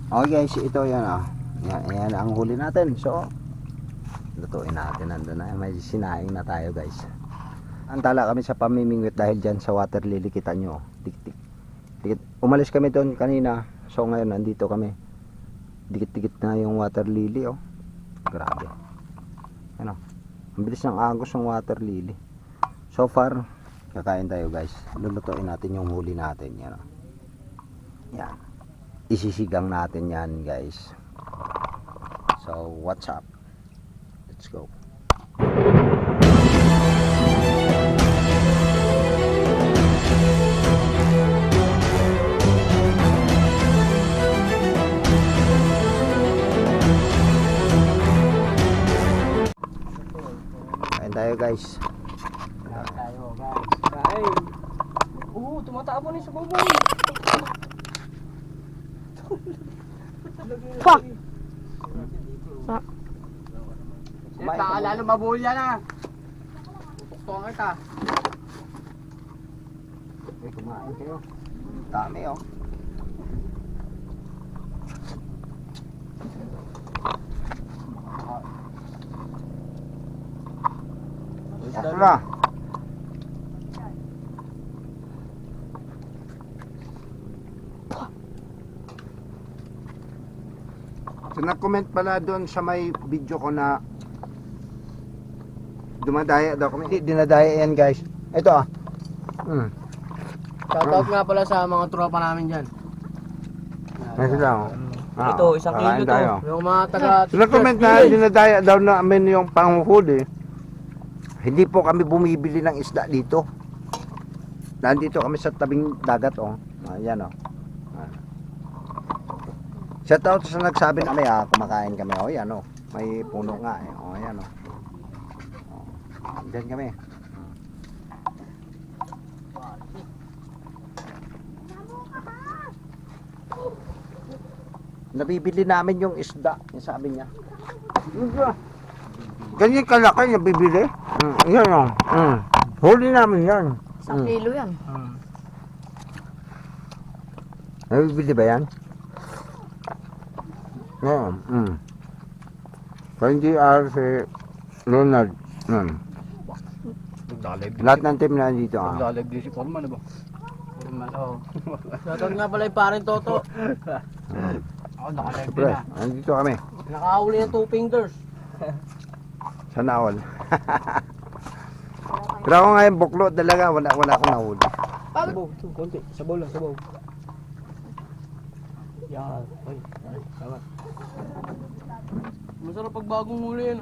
Okay guys, ito yan Yan ang huli natin. So, lutuin natin. Nandun na. May sinaing na tayo guys. Antala kami sa pamimingwit dahil dyan sa water lily. Kita nyo. Dikit. Umalis kami doon kanina. So ngayon nandito kami. Dikit-dikit na yung water lily. Oh. Grabe. Ano? Ang bilis ng agos ng water lily. So far, kakain tayo guys. Lulutuin natin yung huli natin. Yan. Oh. Yan. Isisigang natin yan guys. So what's up? Let's go. Kain tayo guys. Kain. Tumatapon ni sa bubong. Fuck! Baka lalo mabulya na. Pupuktuan kita. Okay, kumain kayo. Dami oh. Ito na. So, nag-comment pala doon sa may video ko na dumadaya daw kami. Hindi, dinadaya yan guys. Ito Shoutout nga pala sa mga tropa namin dyan. Yan sila oh. Ito, isang kilo to. Yung mga taga... So, nag-comment na dinadaya daw namin yung panghuli. Hindi po kami bumibili ng isda dito. Nandito kami sa tabing dagat oh. Ayan oh. Shout out sa nagsabi na kami kumakain kami oh. Yan oh. May puno nga eh. Oh, ayan oh. Diyan kami. Nabibili namin yung isda, yung sabi niya. Ganyan kalaki nabibili. Yan o. Huli namin yan. 1 kilo yan. Nabibili ba yan? Oo. NGR si Ronald. Lahat ng team na dito Naglalag din si Foreman, ba? Foreman, oo. Shoutout nga pala yung parang Toto. Ako, nakalag din Siyempre, na. nandito kami. Nakahuli ng 2 fingers. Sana all. Pero ako ngayon buklo talaga, wala akong nahuli. Sabaw, konti. Sabaw lang, sabaw. Yan. Ay, salamat. Masarap pag bagong huli yan.